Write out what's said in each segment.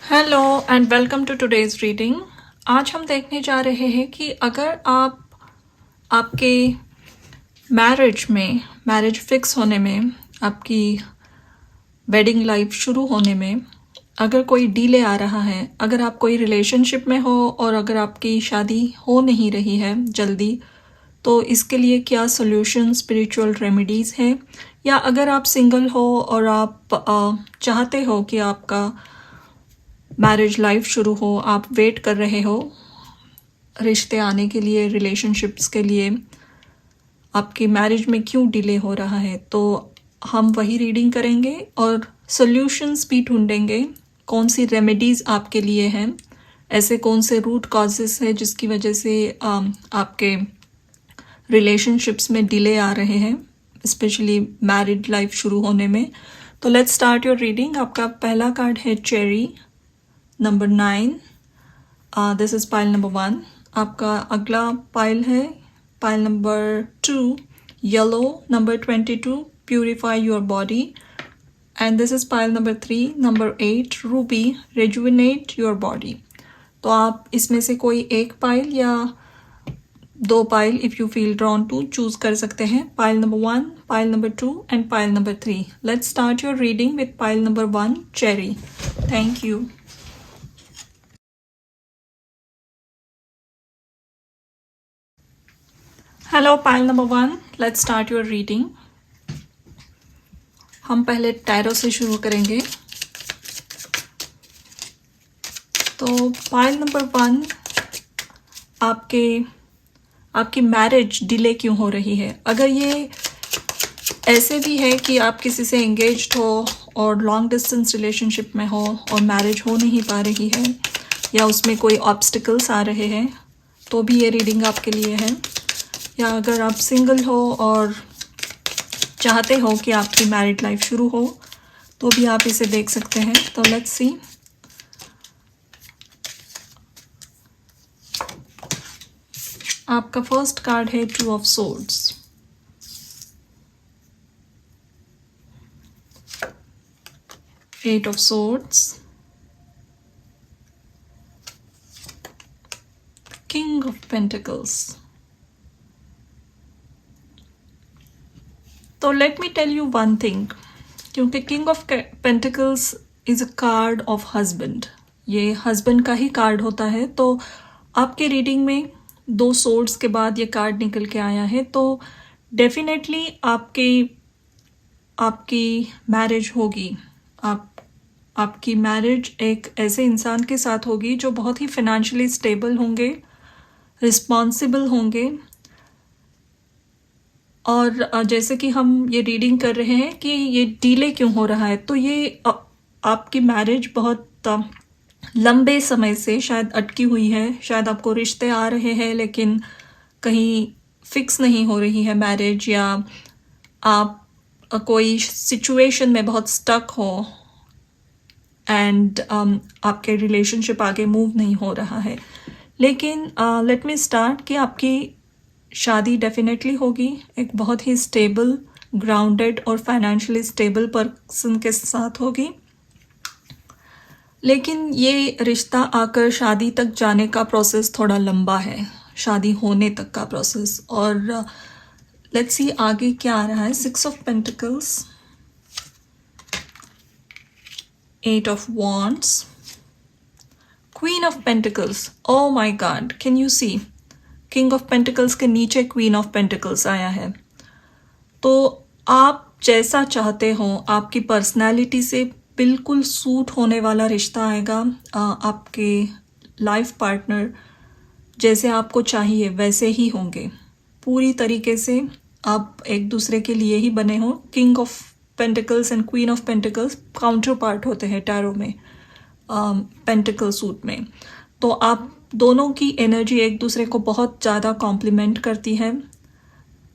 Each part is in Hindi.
Hello and welcome to today's reading. आज हम देखने जा रहे हैं कि अगर आप आपके मैरिज फिक्स होने में, आपकी वेडिंग लाइफ शुरू होने में अगर कोई डिले आ रहा है, अगर आप कोई रिलेशनशिप में हो और अगर आपकी शादी हो नहीं रही है जल्दी, तो इसके लिए क्या सॉल्यूशन, स्पिरिचुअल रेमेडीज़ हैं, या अगर आप सिंगल हो और आप चाहते हो कि आपका मैरिज लाइफ शुरू हो, आप वेट कर रहे हो रिश्ते आने के लिए, रिलेशनशिप्स के लिए, आपकी मैरिज में क्यों डिले हो रहा है, तो हम वही रीडिंग करेंगे और सॉल्यूशंस भी ढूंढेंगे। कौन सी रेमेडीज़ आपके लिए हैं, ऐसे कौन से रूट कॉजेस हैं जिसकी वजह से आपके रिलेशनशिप्स में डिले आ रहे हैं, स्पेशली मैरिड लाइफ शुरू होने में। तो लेट्स स्टार्ट योर रीडिंग। आपका पहला कार्ड है cherry, number 9। This is pile number 1। आपका अगला पाइल है pile number 2, yellow, number 22, purify your body. And this is pile number 3, number 8, ruby, rejuvenate your body. तो आप इसमें से कोई एक पाइल या दो pile, if you feel drawn to, choose कर सकते हैं। Pile number 1, pile number 2 and pile number 3। Let's start your reading with pile number 1, cherry. Thank you. Hello pile number 1, let's start your reading. हम पहले टैरो से शुरू करेंगे। तो पाइल नंबर 1, आपकी मैरिज डिले क्यों हो रही है। अगर ये ऐसे भी है कि आप किसी से एंगेज्ड हो और लॉन्ग डिस्टेंस रिलेशनशिप में हो और मैरिज हो नहीं पा रही है, या उसमें कोई ऑब्स्टिकल्स आ रहे हैं, तो भी ये रीडिंग आपके लिए है। या अगर आप सिंगल हो और चाहते हो कि आपकी मैरिड लाइफ शुरू हो, तो भी आप इसे देख सकते हैं। तो लेट्स सी। आपका फर्स्ट कार्ड है 2 of swords, 8 of swords, king of pentacles. तो let me tell you one thing, क्योंकि king of pentacles is a card of husband, ये हस्बैंड का ही कार्ड होता है। तो आपके रीडिंग में 2 सोर्ड्स के बाद ये कार्ड निकल के आया है, तो डेफिनेटली आपकी मैरिज होगी। आपकी मैरिज एक ऐसे इंसान के साथ होगी जो बहुत ही फिनेंशियली स्टेबल होंगे, रिस्पॉन्सिबल होंगे। और जैसे कि हम ये रीडिंग कर रहे हैं कि ये डिले क्यों हो रहा है, तो ये आपकी मैरिज बहुत लंबे समय से शायद अटकी हुई है। शायद आपको रिश्ते आ रहे हैं लेकिन कहीं फिक्स नहीं हो रही है मैरिज, या आप कोई सिचुएशन में बहुत स्टक हो एंड आपके रिलेशनशिप आगे मूव नहीं हो रहा है। लेकिन लेट मी स्टार्ट कि आपकी शादी डेफिनेटली होगी, एक बहुत ही स्टेबल, ग्राउंडेड और फाइनेंशियली स्टेबल पर्सन के साथ होगी। लेकिन ये रिश्ता आकर शादी तक जाने का प्रोसेस थोड़ा लंबा है, शादी होने तक का प्रोसेस। और लेट्स सी आगे क्या आ रहा है। 6 of pentacles, 8 of wands, queen of pentacles. Oh my god, can you see, king of pentacles के नीचे क्वीन ऑफ पेंटिकल्स आया है। तो आप जैसा चाहते हो, आपकी पर्सनैलिटी से बिल्कुल सूट होने वाला रिश्ता आएगा। आपके लाइफ पार्टनर जैसे आपको चाहिए वैसे ही होंगे, पूरी तरीके से आप एक दूसरे के लिए ही बने हो। King of pentacles and queen of pentacles counter part होते हैं टैरो में, पेंटिकल सूट में। तो आप दोनों की एनर्जी एक दूसरे को बहुत ज़्यादा कॉम्प्लीमेंट करती है।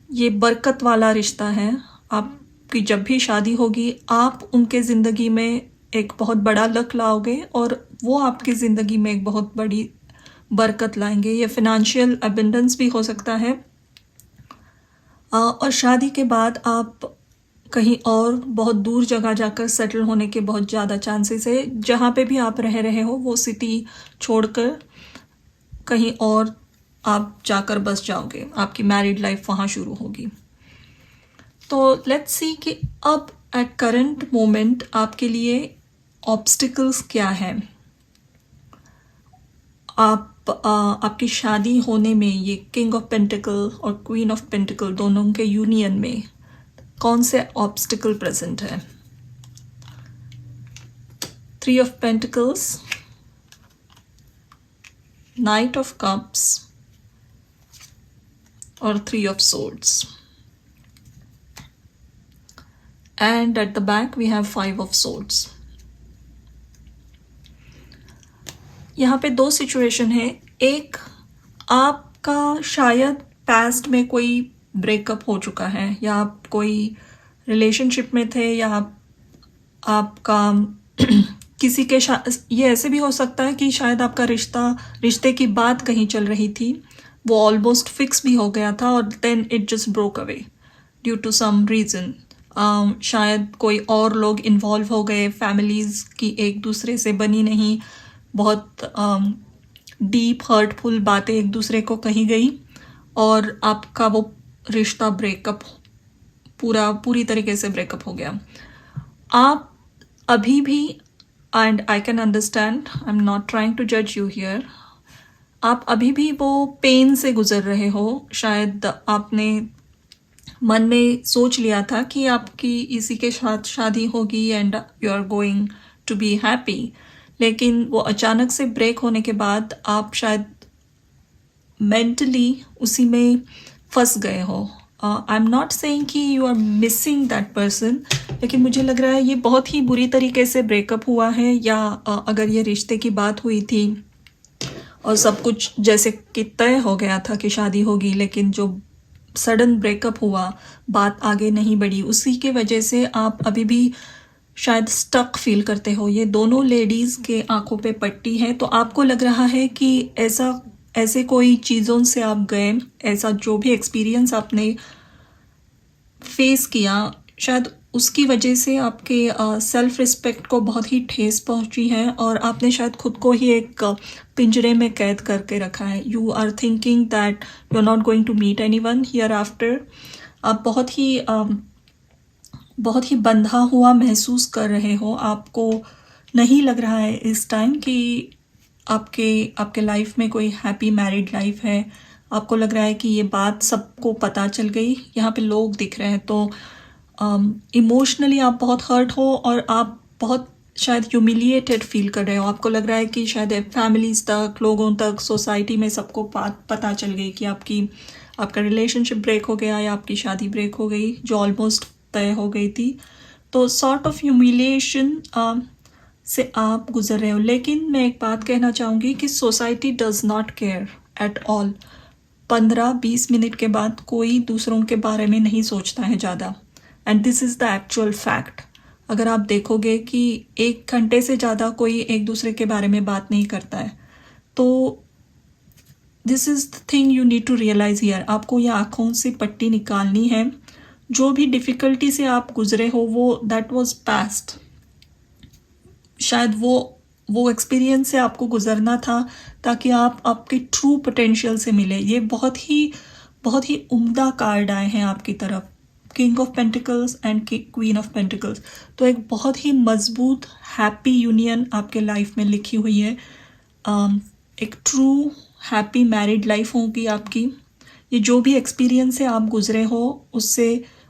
ये बरकत वाला रिश्ता है। आपकी जब भी शादी होगी, आप उनके ज़िंदगी में एक बहुत बड़ा लक लाओगे और वो आपकी ज़िंदगी में एक बहुत बड़ी बरकत लाएंगे। ये फिनेंशियल अबंडेंस भी हो सकता है। और शादी के बाद आप कहीं और बहुत दूर जगह जाकर सेटल होने के बहुत ज़्यादा चांसेस है। जहाँ पे भी आप रह रहे हो वो सिटी छोड़कर कहीं और आप जाकर बस जाओगे, आपकी मैरिड लाइफ वहाँ शुरू होगी। तो लेट्स सी कि अब एट करंट मोमेंट आपके लिए ऑब्स्टिकल्स क्या हैं। आपकी शादी होने में ये किंग ऑफ पेंटिकल और क्वीन ऑफ पेंटिकल दोनों के यूनियन में कौन से ऑब्स्टिकल प्रेजेंट है। 3 of pentacles, night of cups और 3 of swords, and at the back we have 5 of swords. यहाँ पे 2 सिचुएशन है। एक, आपका शायद पास्ट में कोई ब्रेकअप हो चुका है या आप कोई रिलेशनशिप में थे या आपका किसी के ये ऐसे भी हो सकता है कि शायद आपका रिश्ते की बात कहीं चल रही थी, वो ऑलमोस्ट फिक्स भी हो गया था और then it just broke away due to some reason. शायद कोई और लोग इन्वॉल्व हो गए, फैमिलीज़ की एक दूसरे से बनी नहीं, बहुत डीप हर्टफुल बातें एक दूसरे को कही गई और आपका वो रिश्ता ब्रेकअप पूरी तरीके से ब्रेकअप हो गया। आप अभी भी, and I can understand, I am not trying to जज यू हियर, आप अभी भी वो पेन से गुजर रहे हो। शायद आपने मन में सोच लिया था कि आपकी इसी के साथ शादी होगी and you are going to be happy, लेकिन वो अचानक से ब्रेक होने के बाद आप शायद मेंटली उसी में फंस गए हो। आई एम नॉट सेइंग कि you are missing that person, लेकिन मुझे लग रहा है ये बहुत ही बुरी तरीके से ब्रेकअप हुआ है, या अगर ये रिश्ते की बात हुई थी और सब कुछ जैसे कि तय हो गया था कि शादी होगी, लेकिन जो सडन ब्रेकअप हुआ, बात आगे नहीं बढ़ी, उसी के वजह से आप अभी भी शायद स्टक फील करते हो। ये दोनों लेडीज़ के आंखों पे पट्टी है, तो आपको लग रहा है कि ऐसे कोई चीज़ों से आप गए, ऐसा जो भी एक्सपीरियंस आपने फेस किया, शायद उसकी वजह से आपके सेल्फ रिस्पेक्ट को बहुत ही ठेस पहुंची है और आपने शायद खुद को ही एक पिंजरे में कैद करके रखा है। You are thinking that you are not going to meet anyone here after. आप बहुत ही बंधा हुआ महसूस कर रहे हो। आपको नहीं लग रहा है इस टाइम कि आपके लाइफ में कोई हैप्पी मैरिड लाइफ है। आपको लग रहा है कि ये बात सबको पता चल गई, यहाँ पे लोग दिख रहे हैं, तो इमोशनली आप बहुत हर्ट हो और आप बहुत शायद ह्यूमिलिएटेड फील कर रहे हो। आपको लग रहा है कि शायद फैमिलीज़ तक, लोगों तक, सोसाइटी में सबको पता चल गई कि आपका रिलेशनशिप ब्रेक हो गया या आपकी शादी ब्रेक हो गई, जो ऑलमोस्ट तय हो गई थी। तो सॉर्ट ऑफ ह्यूमिलिएशन से आप गुजर रहे हो। लेकिन मैं एक बात कहना चाहूँगी कि society does not care at all. 15-20 minute के बाद कोई दूसरों के बारे में नहीं सोचता है ज़्यादा, and this is the actual fact. अगर आप देखोगे कि 1 घंटे से ज़्यादा कोई एक दूसरे के बारे में बात नहीं करता है, तो this is the thing you need to realise here. आपको ये आँखों से पट्टी निकालनी है। जो भी डिफ़िकल्टी से आप गुजरे हो, वो दैट वाज पास्ट। शायद वो एक्सपीरियंस से आपको गुजरना था ताकि आप आपके ट्रू पोटेंशियल से मिले। ये बहुत ही उम्दा कार्ड आए हैं आपकी तरफ, king of pentacles and queen of pentacles. तो एक बहुत ही मजबूत हैप्पी यूनियन आपके लाइफ में लिखी हुई है। एक ट्रू हैप्पी मैरिड लाइफ होगी आपकी। ये जो भी एक्सपीरियंस है आप गुजरे हो,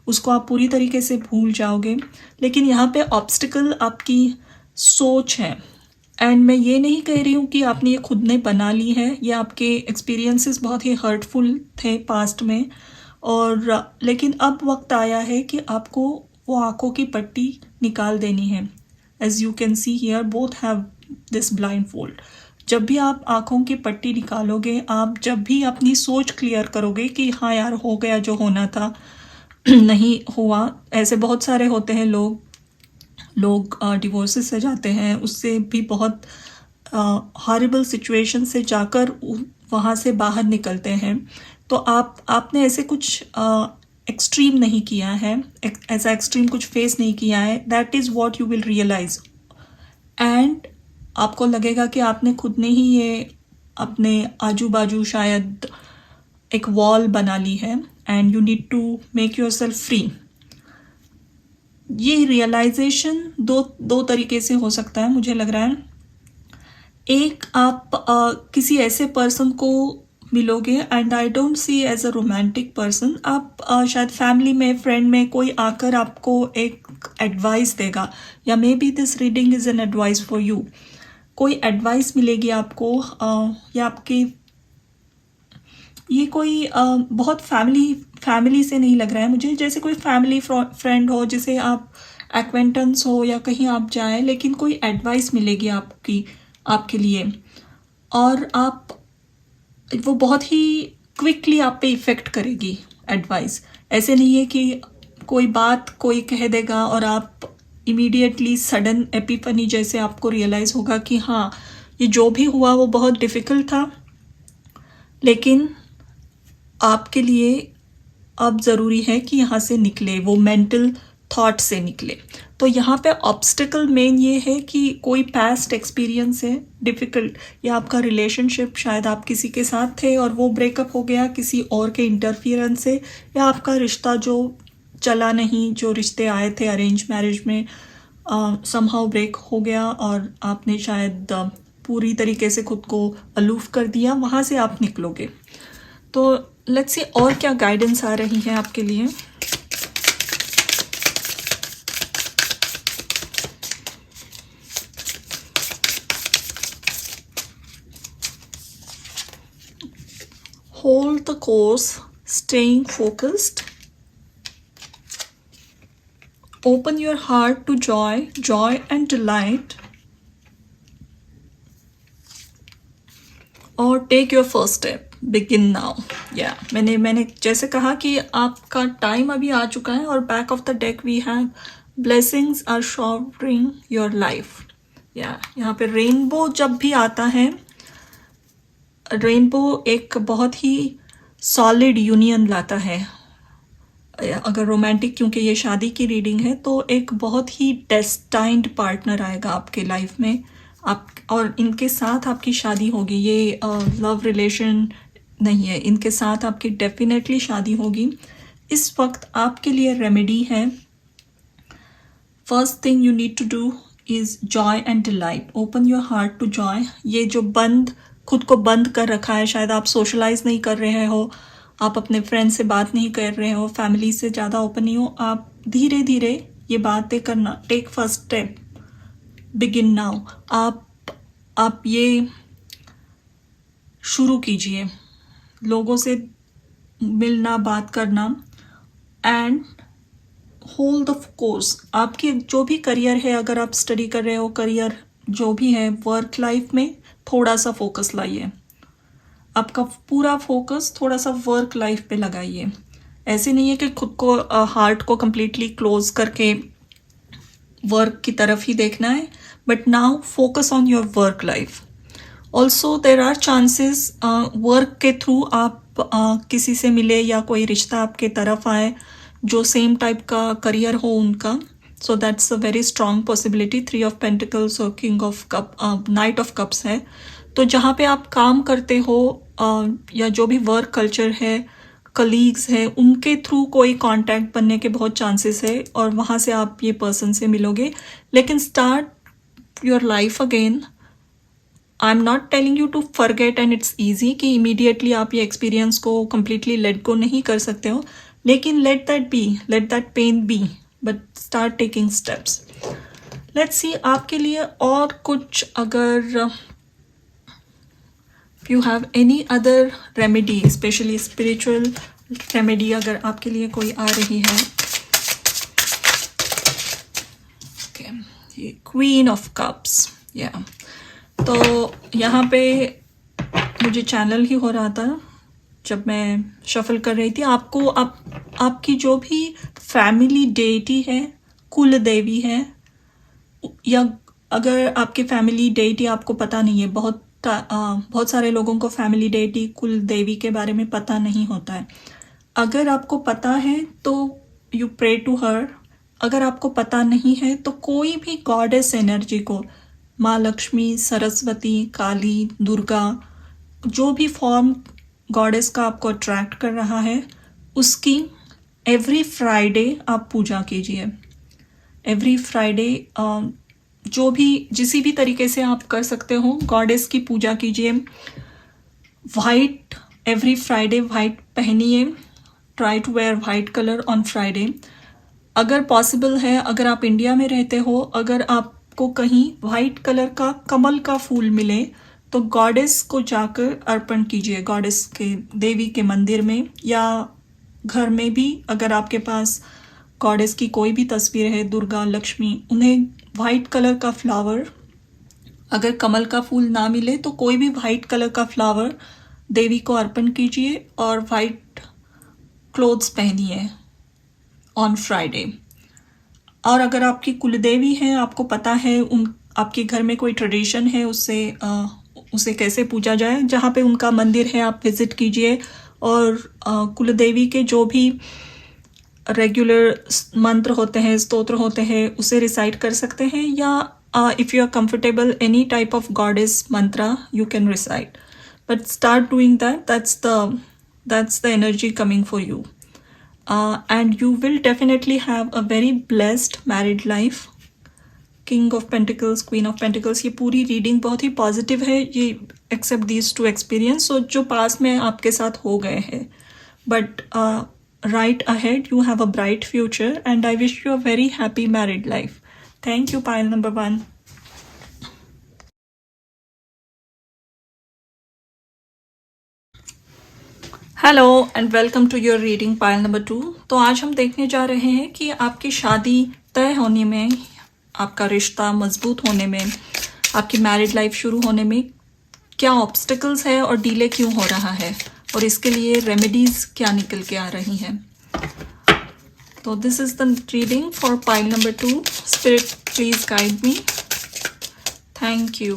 उसको आप पूरी तरीके से भूल जाओगे। लेकिन यहाँ पे ऑब्स्टिकल आपकी सोच है, एंड मैं ये नहीं कह रही हूँ कि आपने ये खुद ने बना ली है। ये आपके एक्सपीरियंसेस बहुत ही हर्टफुल थे पास्ट में, और लेकिन अब वक्त आया है कि आपको वो आँखों की पट्टी निकाल देनी है। As you can see here, both have this blindfold. जब भी आप आँखों की पट्टी निकालोगे, आप जब भी अपनी सोच क्लियर करोगे कि हाँ यार, हो गया जो होना था, नहीं हुआ। ऐसे बहुत सारे होते हैं लोग डिवोर्सेस से जाते हैं, उससे भी बहुत हॉरिबल सिचुएशन से जाकर वहाँ से बाहर निकलते हैं। तो आपने ऐसे कुछ एक्सट्रीम नहीं किया है, ऐसा एक्सट्रीम कुछ फेस नहीं किया है, that is what you will realise. And आपको लगेगा कि आपने खुद ने ही ये अपने आजू बाजू शायद एक वॉल बना ली है and you need to make yourself free. ये रियलाइजेशन दो तरीके से हो सकता है मुझे लग रहा है। एक, आप किसी ऐसे पर्सन को मिलोगे, and I don't see as a romantic person, आप शायद फैमिली में, फ्रेंड में कोई आकर आपको एक एडवाइस देगा, या may be this reading is an advice for you. कोई एडवाइस मिलेगी आपको, या आपके ये कोई बहुत फैमिली से नहीं लग रहा है मुझे, जैसे कोई फैमिली फ्रेंड हो जिसे आप एक्वेंटेंस हो या कहीं आप जाए, लेकिन कोई एडवाइस मिलेगी आपके लिए, और आप वो बहुत ही क्विकली आप पे इफ़ेक्ट करेगी एडवाइस। ऐसे नहीं है कि कोई बात कोई कह देगा और आप इमीडिएटली सडन एपिफनी जैसे आपको रियलाइज़ होगा कि हाँ, ये जो भी हुआ वो बहुत डिफ़िकल्ट था, लेकिन आपके लिए अब ज़रूरी है कि यहाँ से निकले, वो मेंटल थॉट से निकले। तो यहाँ पे ऑब्स्टिकल मेन ये है कि कोई पास्ट एक्सपीरियंस है डिफ़िकल्ट, या आपका रिलेशनशिप, शायद आप किसी के साथ थे और वो ब्रेकअप हो गया किसी और के इंटरफियरेंस से, या आपका रिश्ता जो चला नहीं, जो रिश्ते आए थे अरेंज मैरिज में, समहाउ ब्रेक हो गया और आपने शायद पूरी तरीके से खुद को अलूफ कर दिया, वहाँ से आप निकलोगे। तो लेट्स सी और क्या गाइडेंस आ रही है आपके लिए। Hold the course, staying focused. Open your heart to joy and delight. और take your first step, begin now. या मैंने जैसे कहा कि आपका टाइम अभी आ चुका है, और back of the deck we have blessings are showering your life. या यहाँ पे रेनबो जब भी आता है, रेनबो एक बहुत ही सॉलिड यूनियन लाता है। अगर रोमांटिक, क्योंकि ये शादी की रीडिंग है, तो एक बहुत ही डेस्टाइंड पार्टनर आएगा आपके लाइफ में, आप और इनके साथ आपकी शादी होगी। ये लव रिलेशन नहीं है, इनके साथ आपकी डेफिनेटली शादी होगी। इस वक्त आपके लिए रेमेडी है, first thing you need to do is joy and delight. Open your heart to joy. ये जो खुद को बंद कर रखा है, शायद आप सोशलाइज नहीं कर रहे हो, आप अपने फ्रेंड से बात नहीं कर रहे हो, फैमिली से ज़्यादा ओपन नहीं हो, आप धीरे धीरे ये बातें करना, take first step, begin now. आप ये शुरू कीजिए, लोगों से मिलना, बात करना, एंड होल्ड द कोर्स। आपके जो भी करियर है, अगर आप स्टडी कर रहे हो, करियर जो भी है, वर्क लाइफ में थोड़ा सा फोकस लाइए, आपका पूरा फोकस थोड़ा सा वर्क लाइफ पे लगाइए। ऐसे नहीं है कि खुद को हार्ट को कंप्लीटली क्लोज करके वर्क की तरफ ही देखना है, but now focus on your work life. Also there are chances work के थ्रू आप किसी से मिले, या कोई रिश्ता आपके तरफ आए जो सेम टाइप का करियर हो उनका, so that's a very strong possibility. 3 of pentacles और king of cup, knight of cups है। तो जहाँ पे आप काम करते हो, या जो भी वर्क कल्चर है, कलीग्स है, उनके थ्रू कोई कांटेक्ट बनने के बहुत चांसेस है, और वहाँ से आप ये पर्सन से मिलोगे। लेकिन start your life again. I am not telling you to forget and it's easy, कि इमीडिएटली आप ये एक्सपीरियंस को कम्प्लीटली लेट गो नहीं कर सकते हो, लेकिन let that be, let that pain be, but start taking steps. Let's see आपके लिए और कुछ, अगर you have any other remedy, specially spiritual remedy अगर आपके लिए कोई आ रही है। ओके, ये क्वीन ऑफ कप्स। या तो यहाँ पे मुझे चैनल ही हो रहा था जब मैं शफल कर रही थी। आपको आपकी जो भी फैमिली डेटी है, कुल देवी है, या अगर आपके फैमिली डेटी आपको पता नहीं है, बहुत सारे लोगों को फैमिली डेटी, कुल देवी के बारे में पता नहीं होता है। अगर आपको पता है तो यू प्रे टू हर, अगर आपको पता नहीं है तो कोई भी गॉडेस एनर्जी को, माँ लक्ष्मी, सरस्वती, काली, दुर्गा, जो भी फॉर्म गॉडेस का आपको अट्रैक्ट कर रहा है, उसकी एवरी फ्राइडे आप पूजा कीजिए। एवरी फ्राइडे जो भी जिस भी तरीके से आप कर सकते हो गॉडेस की पूजा कीजिए। वाइट, एवरी फ्राइडे वाइट पहनिए। Try to wear white colour on Friday. अगर पॉसिबल है, अगर आप इंडिया में रहते हो, अगर आपको कहीं वाइट कलर का कमल का फूल मिले तो गॉडेस को जाकर अर्पण कीजिए, गॉडेस के, देवी के मंदिर में या घर में भी। अगर आपके पास गॉडेस की कोई भी तस्वीर है, दुर्गा, लक्ष्मी, उन्हें वाइट कलर का फ्लावर, अगर कमल का फूल ना मिले तो कोई भी वाइट कलर का फ्लावर देवी को अर्पण कीजिए और वाइट क्लोथ्स पहनिए ऑन फ्राइडे। और अगर आपकी कुलदेवी है, आपको पता है उन आपके घर में कोई ट्रेडिशन है उसे कैसे पूजा जाए, जहाँ पे उनका मंदिर है आप विजिट कीजिए और कुलदेवी के जो भी रेगुलर मंत्र होते हैं, स्तोत्र होते हैं, उसे रिसाइट कर सकते हैं, या if you are comfortable any type of goddess mantra you can recite, but start doing that's the energy coming for you, and you will definitely have a very blessed married life. King of pentacles, queen of pentacles, ये पूरी रीडिंग बहुत ही पॉजिटिव है, ये एक्सेप्ट दीज टू एक्सपीरियंस, सो जो पास में आपके साथ हो गए हैं, but right ahead you have a bright future and I wish you a very happy married life. Thank you, pile number 1. Hello and welcome to your reading pile number 2। तो आज हम देखने जा रहे हैं कि आपकी शादी तय होने में, आपका रिश्ता मजबूत होने में, आपकी मैरिड लाइफ शुरू होने में क्या ऑब्स्टिकल्स है और डिले क्यों हो रहा है, और इसके लिए रेमेडीज क्या निकल के आ रही हैं। तो this is the reading for pile number 2। Spirit please guide me, thank you.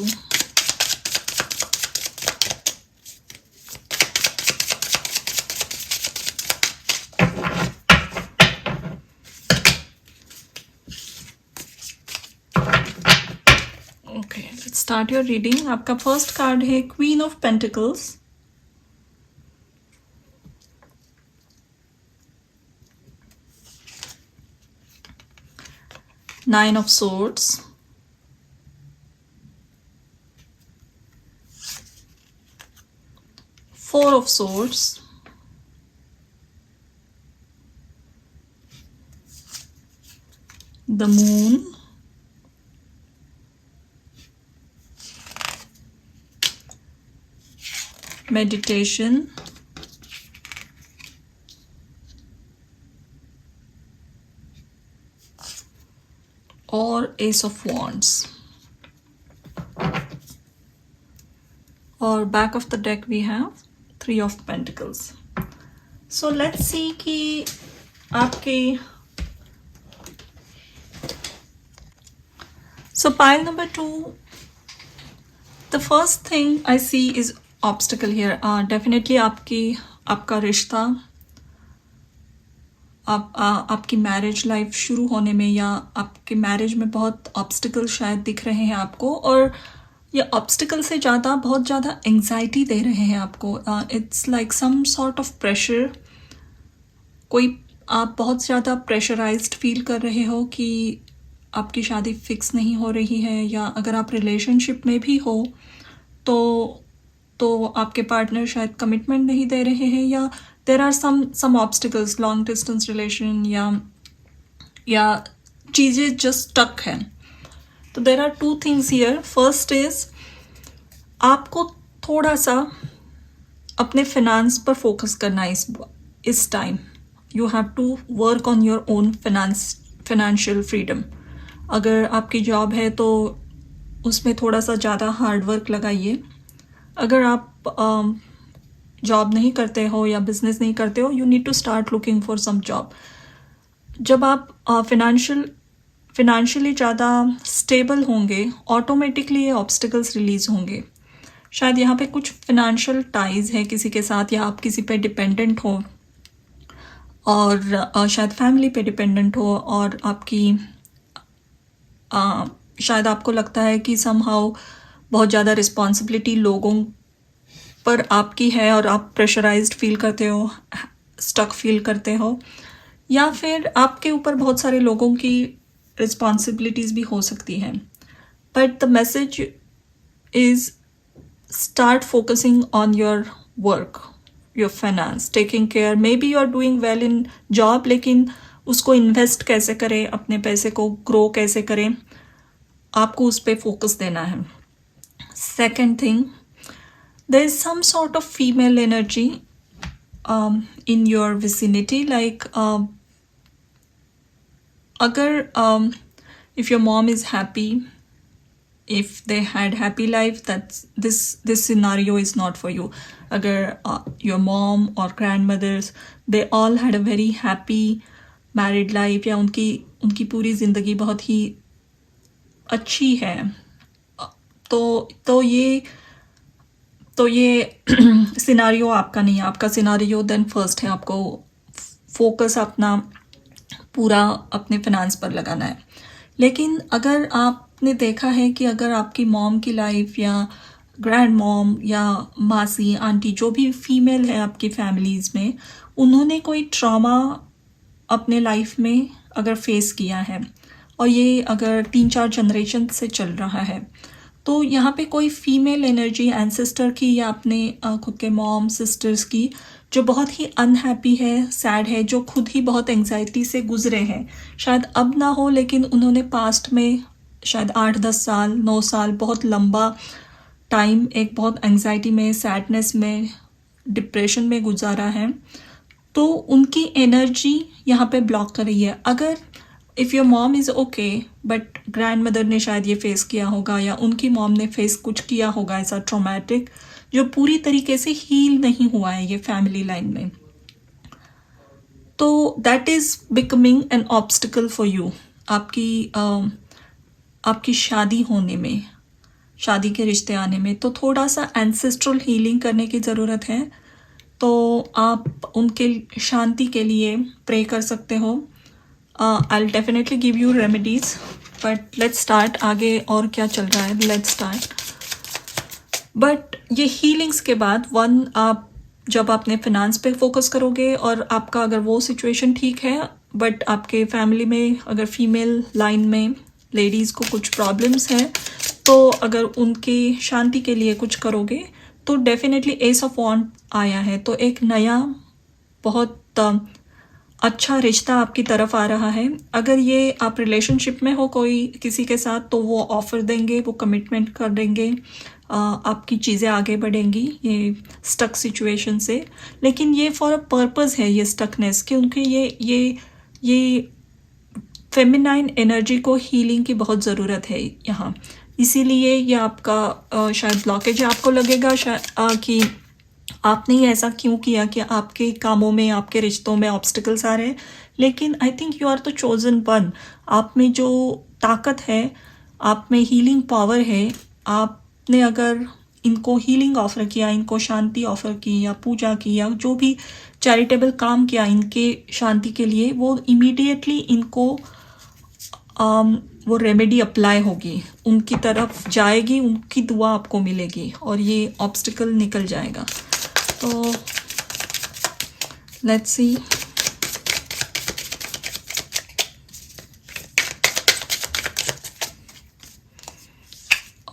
Okay, let's start your reading. आपका फर्स्ट कार्ड है queen of pentacles, Nine of Swords, Four of Swords, the Moon, Meditation, और Ace of Wands। और back of the deck we have Three of Pentacles। So let's see कि आपके pile number 2, the first thing I see is obstacle here। Definitely आपका रिश्ता, आपकी मैरिज लाइफ शुरू होने में या आपके मैरिज में बहुत ऑब्स्टिकल शायद दिख रहे हैं आपको, और ये ऑब्स्टिकल से ज़्यादा बहुत ज़्यादा एंग्जाइटी दे रहे हैं आपको। It's like some sort of pressure, आप बहुत ज़्यादा प्रेशराइज्ड फील कर रहे हो कि आपकी शादी फिक्स नहीं हो रही है, या अगर आप रिलेशनशिप में भी हो तो आपके पार्टनर शायद कमिटमेंट नहीं दे रहे हैं, या there are some obstacles, long distance relation या चीज़ें जस्ट स्टक हैं। तो there are two things here. First is आपको थोड़ा सा अपने फिनांस पर फोकस करना है इस time. You have to work on your own financial freedom. अगर आपकी जॉब है तो उसमें थोड़ा सा ज़्यादा हार्ड वर्क लगाइए। अगर आप जॉब नहीं करते हो या बिजनेस नहीं करते हो, you need to start looking for some job. जब आप फिनेंशियली ज़्यादा स्टेबल होंगे, ऑटोमेटिकली ये ऑब्स्टिकल्स रिलीज होंगे। शायद यहाँ पे कुछ फिनेंशियल टाइज है किसी के साथ, या आप किसी पे डिपेंडेंट हो, और शायद फैमिली पे डिपेंडेंट हो, और आपकी शायद आपको लगता है कि समहाउ बहुत ज़्यादा रिस्पॉन्सिबिलिटी लोगों पर आपकी है और आप प्रेशराइज्ड फील करते हो, स्टक फील करते हो, या फिर आपके ऊपर बहुत सारे लोगों की रिस्पॉन्सिबिलिटीज़ भी हो सकती हैं. But the message is start focusing on your work, your finance, taking care. Maybe you are doing well in job, लेकिन उसको इन्वेस्ट कैसे करें, अपने पैसे को ग्रो कैसे करें, आपको उस पर फोकस देना है. Second thing, there is some sort of female energy in your vicinity, like अगर if your mom is happy, if they had happy life, that's this scenario is not for you. Agar your mom or grandmothers, they all had a very happy married life, या उनकी पूरी ज़िंदगी बहुत ही अच्छी है, तो ये सिनारियो आपका नहीं है. आपका सिनारियो देन फर्स्ट है, आपको फोकस अपना पूरा अपने फिनांस पर लगाना है. लेकिन अगर आपने देखा है कि अगर आपकी मॉम की लाइफ या ग्रैंड मॉम या मासी आंटी जो भी फीमेल है आपकी फैमिलीज़ में, उन्होंने कोई ट्रॉमा अपने लाइफ में अगर फेस किया है, और ये अगर 3-4 जनरेशन से चल रहा है, तो यहाँ पे कोई फीमेल एनर्जी एंसेस्टर की या अपने खुद के मॉम सिस्टर्स की जो बहुत ही अनहैप्पी है, सैड है, जो खुद ही बहुत एंग्जाइटी से गुजरे हैं, शायद अब ना हो लेकिन उन्होंने पास्ट में शायद 8-10 साल 9 साल बहुत लंबा टाइम एक बहुत एंग्जाइटी में, सैडनेस में, डिप्रेशन में गुजारा है, तो उनकी एनर्जी यहाँ पे ब्लॉक कर रही है. अगर if your mom is okay, but grand mother ने शायद ये फेस किया होगा, या उनकी मॉम ने फेस कुछ किया होगा ऐसा ट्रॉमेटिक, जो पूरी तरीके से हील नहीं हुआ है ये फैमिली लाइन में, तो that is becoming an obstacle for you. आपकी शादी होने में, शादी के रिश्ते आने में, तो थोड़ा सा एंसेस्ट्रल हीलिंग करने की ज़रूरत है. तो आप उनके शांति के लिए प्रे कर सकते हो. I will definitely give you remedies, but let's start. आगे और क्या चल रहा है, लेट्स स्टार्ट. बट ये हीलिंग्स के बाद आप जब अपने फिनांस पे फोकस करोगे, और आपका अगर वो सिचुएशन ठीक है, बट आपके फैमिली में अगर फीमेल लाइन में लेडीज़ को कुछ प्रॉब्लम्स हैं, तो अगर उनके शांति के लिए कुछ करोगे, तो डेफिनेटली एस ऑफ वॉन्ड आया है, तो एक नया बहुत अच्छा रिश्ता आपकी तरफ आ रहा है. अगर ये आप रिलेशनशिप में हो कोई किसी के साथ, तो वो ऑफ़र देंगे, वो कमिटमेंट कर देंगे, आपकी चीज़ें आगे बढ़ेंगी ये स्टक सिचुएशन से. लेकिन ये फॉर अ पर्पज़ है ये स्टकनेस, क्योंकि ये फेमिनाइन एनर्जी को हीलिंग की बहुत ज़रूरत है यहाँ. इसीलिए ये आपका शायद ब्लॉकेज है. आपको लगेगा शायद कि आपने ये ऐसा क्यों किया कि आपके कामों में, आपके रिश्तों में ऑब्स्टिकल्स आ रहे हैं, लेकिन I think you are the chosen one. आप में जो ताकत है, आप में हीलिंग पावर है, आपने अगर इनको हीलिंग ऑफ़र किया, इनको शांति ऑफ़र की, या पूजा की, या जो भी चैरिटेबल काम किया इनके शांति के लिए, वो इमीडिएटली इनको वो रेमेडी अप्लाई होगी, उनकी तरफ जाएगी, उनकी दुआ आपको मिलेगी, और ये ऑब्स्टिकल निकल जाएगा. तो लेट्स सी.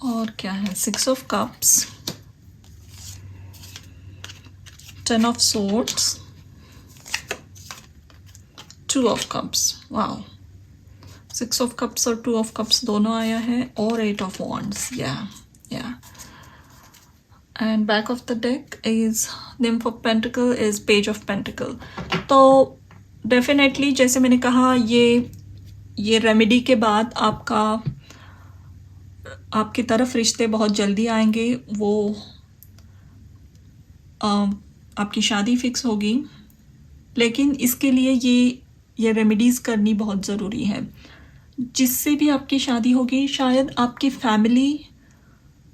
और क्या है, 6 of cups, 10 of swords, 2 of cups. Wow, 6 of cups और 2 ऑफ कप्स दोनों आया है, और 8 ऑफ वॉन्ड्स. या and back of the deck is nymph of pentacle, is page of pentacle. तो डेफिनेटली जैसे मैंने कहा, ये रेमेडी के बाद आपकी तरफ रिश्ते बहुत जल्दी आएंगे. वो आपकी शादी फिक्स होगी, लेकिन इसके लिए ये रेमेडीज़ करनी बहुत ज़रूरी है. जिससे भी आपकी शादी होगी, शायद आपकी फैमिली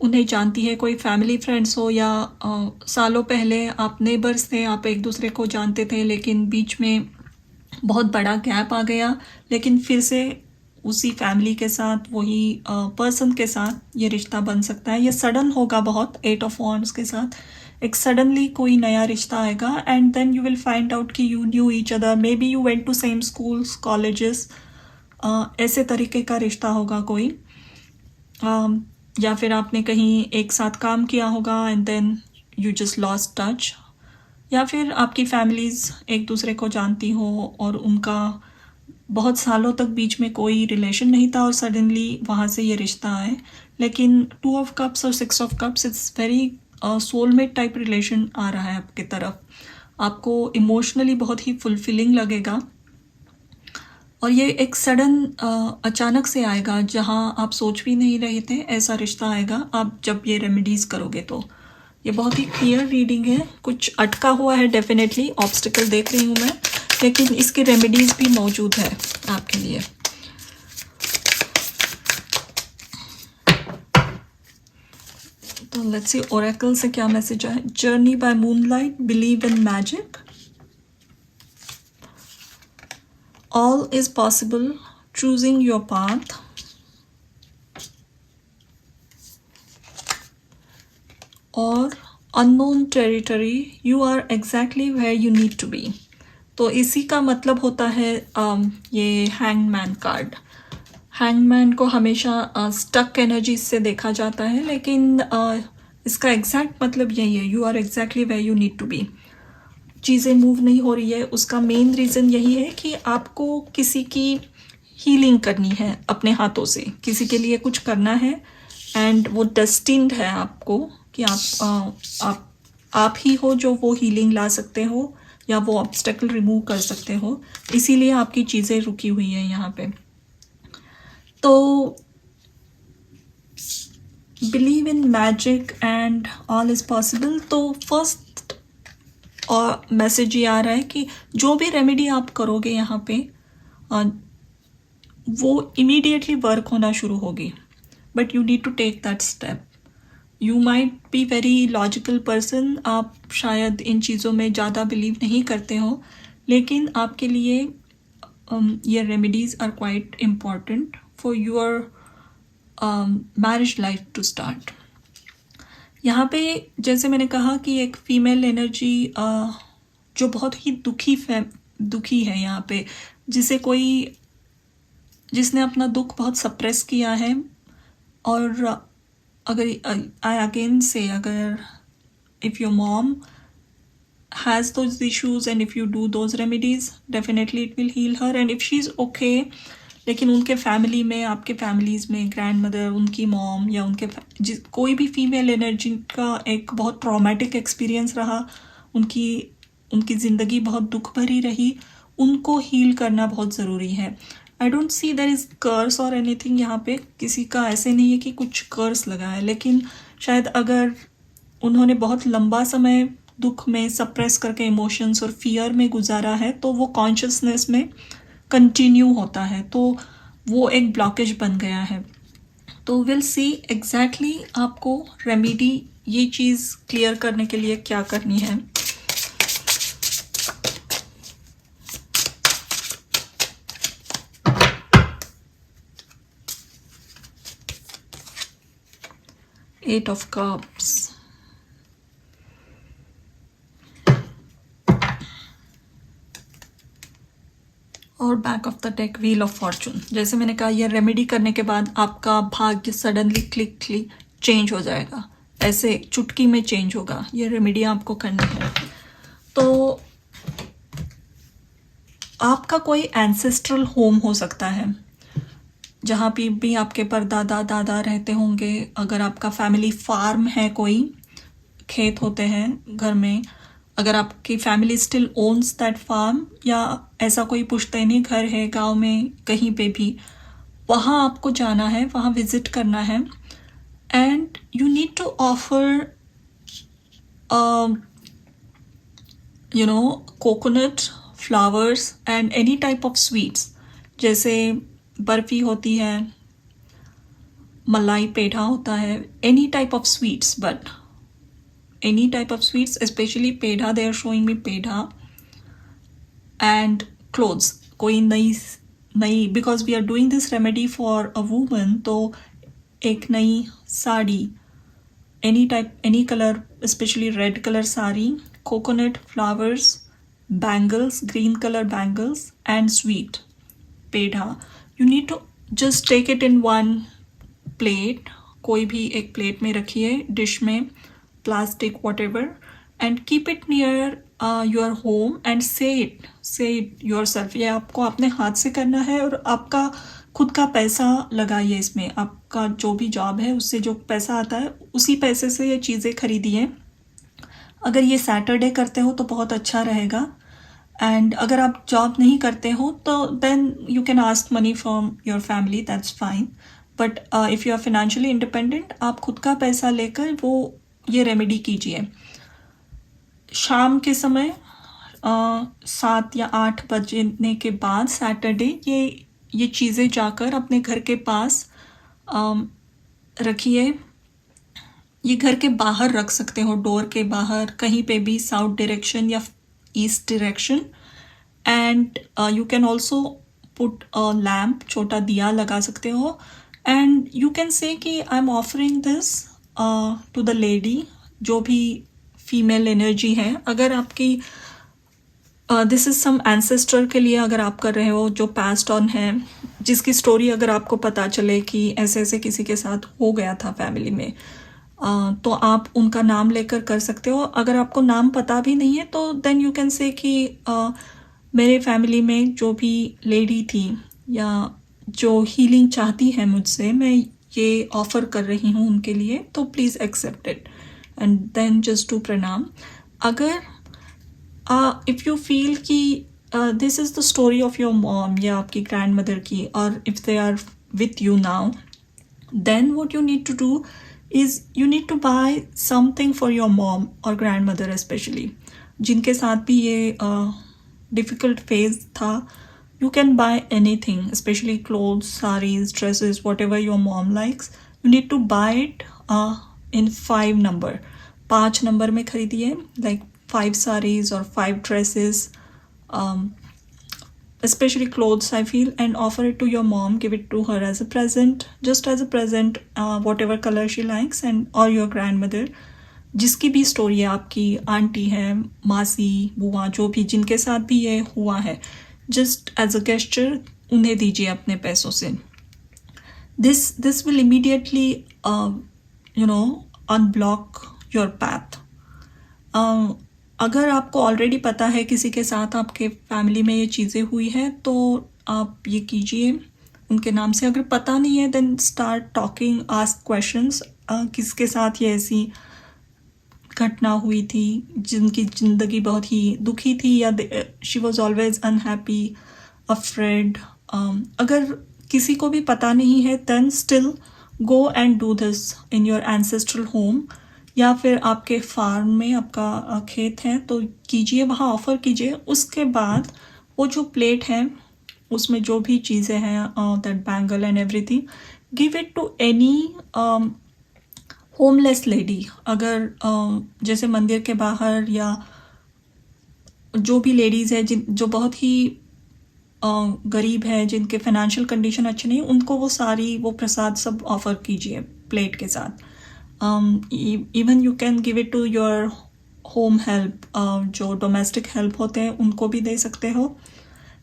उन्हें जानती है, कोई फैमिली फ्रेंड्स हो, या सालों पहले आप नेबर्स थे, आप एक दूसरे को जानते थे, लेकिन बीच में बहुत बड़ा गैप आ गया, लेकिन फिर से उसी फैमिली के साथ, वही पर्सन के साथ ये रिश्ता बन सकता है। ये सडन होगा बहुत, 8 ऑफ वॉन्ड्स के साथ एक सडनली कोई नया रिश्ता आएगा, and then you will find out कि you knew each other, maybe you went to same schools, colleges, ऐसे तरीके का रिश्ता होगा कोई। या फिर आपने कहीं एक साथ काम किया होगा and then you just lost touch, या फिर आपकी फैमिलीज़ एक दूसरे को जानती हो और उनका बहुत सालों तक बीच में कोई रिलेशन नहीं था और सडनली वहाँ से ये रिश्ता आए। लेकिन 2 ऑफ कप्स और 6 of cups, it's very soulmate type relation आ रहा है आपकी तरफ। आपको इमोशनली बहुत ही फुलफिलिंग लगेगा और ये एक सडन अचानक से आएगा, जहाँ आप सोच भी नहीं रहे थे ऐसा रिश्ता आएगा आप जब ये रेमेडीज़ करोगे। तो ये बहुत ही क्लियर रीडिंग है, कुछ अटका हुआ है, डेफिनेटली ऑब्स्टिकल देख रही हूँ मैं, लेकिन इसकी रेमेडीज़ भी मौजूद है आपके लिए। तो लेट्स सी ओरेकल से क्या मैसेज है। Journey by moonlight, believe in magic, all is possible, choosing your path, और unknown territory, you are exactly where you need to be. तो इसी का मतलब होता है ये हैंगमैन कार्ड। हैंगमैन को हमेशा स्टक एनर्जी से देखा जाता है, लेकिन इसका एग्जैक्ट मतलब यही है, you are exactly where you need to be. चीज़ें मूव नहीं हो रही है, उसका मेन रीज़न यही है कि आपको किसी की हीलिंग करनी है अपने हाथों से, किसी के लिए कुछ करना है, एंड वो डेस्टिन्ड है आपको कि आप ही हो जो वो हीलिंग ला सकते हो या वो ऑब्स्टेकल रिमूव कर सकते हो। इसीलिए आपकी चीज़ें रुकी हुई हैं यहाँ पे। तो believe in magic and all is possible. तो फर्स्ट मैसेज ये आ रहा है कि जो भी रेमेडी आप करोगे यहाँ पे वो इमीडिएटली वर्क होना शुरू होगी, but you need to take that step. You might be very logical person, आप शायद इन चीज़ों में ज़्यादा बिलीव नहीं करते हो, लेकिन आपके लिए ये remedies are quite important for your marriage life to start. यहाँ पे जैसे मैंने कहा कि एक फीमेल एनर्जी जो बहुत ही दुखी है यहाँ पे, जिसने अपना दुख बहुत सप्रेस किया है। और अगर आई अगेन से, अगर if your mom has those issues and if you do those remedies, definitely it will heal her, and if she's okay, लेकिन उनके फैमिली में, आपके फैमिलीज़ में ग्रैंड मदर, उनकी मॉम या उनके कोई भी फीमेल एनर्जी का एक बहुत ट्रॉमेटिक एक्सपीरियंस रहा, उनकी ज़िंदगी बहुत दुख भरी रही, उनको हील करना बहुत ज़रूरी है। I don't see there is curse और एनीथिंग यहाँ पे, किसी का ऐसे नहीं है कि कुछ कर्स लगा है, लेकिन शायद अगर उन्होंने बहुत लंबा समय दुख में सप्रेस करके इमोशंस और फियर में गुजारा है, तो वो कॉन्शियसनेस में कंटिन्यू होता है, तो वो एक ब्लॉकेज बन गया है। तो विल सी एग्जैक्टली आपको रेमेडी ये चीज़ क्लियर करने के लिए क्या करनी है। Eight of Cups, और back of the deck wheel of Fortune. जैसे मैंने कहा, ये रेमेडी करने के बाद आपका भाग्य सडनली क्लिकली चेंज हो जाएगा, ऐसे चुटकी में चेंज होगा। ये रेमेडी आपको करनी है। तो आपका कोई एंसेस्ट्रल होम हो सकता है, जहाँ पे भी आपके परदादा दादा रहते होंगे। अगर आपका फैमिली फार्म है, कोई खेत होते हैं घर में, अगर आपकी family still owns that farm, या ऐसा कोई पुश्तैनी घर है गांव में कहीं पे भी, वहाँ आपको जाना है, वहाँ विजिट करना है, and you need to offer coconut, flowers and any type of sweets. जैसे बर्फ़ी होती है, मलाई पेठा होता है, any type of sweets, but any type of sweets, especially pedha, they are showing me pedha, and clothes, कोई नई नई, because we are doing this remedy for a woman, तो एक नई sari, any type, any colour, specially red colour sari, coconut flowers, bangles, green color bangles, and sweet pedha. You need to just take it in one plate. कोई भी एक प्लेट में रखिए, डिश में, plastic whatever, and keep it near your home and say it yourself. ये आपको अपने हाथ से करना है और आपका खुद का पैसा लगाइए इसमें. आपका जो भी जॉब है उससे जो पैसा आता है उसी पैसे से ये चीज़ें खरीदिए. अगर ये सैटरडे करते हो तो बहुत अच्छा रहेगा. एंड अगर आप जॉब नहीं करते हो तो then you can ask money from your family, that's fine. But if you are financially independent, आप खुद का पैसा लेकर वो ये रेमेडी कीजिए. शाम के समय 7 या 8 बजने के बाद सैटरडे ये चीज़ें जाकर अपने घर के पास रखिए. ये घर के बाहर रख सकते हो, डोर के बाहर, कहीं पे भी, साउथ डायरेक्शन या east direction. And you can also put a lamp, छोटा दिया लगा सकते हो. एंड यू कैन से कि I am offering this to the lady, जो भी फीमेल एनर्जी है. अगर आपकी दिस इज़ सम एंसेस्टर के लिए अगर आप कर रहे हो जो पास्ट ऑन है, जिसकी स्टोरी अगर आपको पता चले कि ऐसे ऐसे किसी के साथ हो गया था फैमिली में, तो आप उनका नाम लेकर कर सकते हो. अगर आपको नाम पता भी नहीं है तो देन यू कैन से कि मेरे फैमिली में जो भी लेडी थी या जो हीलिंग चाहती है मुझसे, मैं ये ऑफ़र कर रही हूँ उनके लिए, तो please accept it. And then just to प्रणाम. अगर इफ़ यू फील कि this is the story of your mom या आपकी ग्रैंड मदर की, और if they are with you now, then what you need to do is you need to buy something for your mom or grandmother especially, जिनके साथ भी ये difficult phase था. You can buy anything, especially clothes, sarees, dresses, whatever your mom likes. You need to buy it in 5 number. 5 number में खरीदिए, like 5 sarees or 5 dresses, especially clothes I feel, and offer it to your mom. Give it to her as a present, just as a present, whatever color she likes, and or your grandmother, जिसकी भी स्टोरी है, आपकी आंटी है, मासी, बुआ, जो भी जिनके साथ भी ये हुआ है, just as a gesture उन्हें दीजिए अपने पैसों से. This will immediately unblock your path. अगर आपको ऑलरेडी पता है किसी के साथ आपके फैमिली में ये चीज़ें हुई हैं तो आप ये कीजिए उनके नाम से. अगर पता नहीं है then start talking, ask questions. किसके साथ ये ऐसी घटना हुई थी जिनकी ज़िंदगी बहुत ही दुखी थी, या she was always unhappy, afraid. अगर किसी को भी पता नहीं है then still go and do this in your ancestral home, या फिर आपके फार्म में आपका खेत है तो कीजिए, वहाँ ऑफ़र कीजिए. उसके बाद वो जो प्लेट है उसमें जो भी चीज़ें हैं, that bangle and everything, give it to any homeless lady. अगर जैसे मंदिर के बाहर या जो भी लेडीज़ है जो बहुत ही गरीब है, जिनके फाइनेंशियल कंडीशन अच्छे नहीं, उनको वो प्रसाद सब ऑफ़र कीजिए प्लेट के साथ. Even you can give it to your home help, जो डोमेस्टिक हेल्प होते हैं उनको भी दे सकते हो,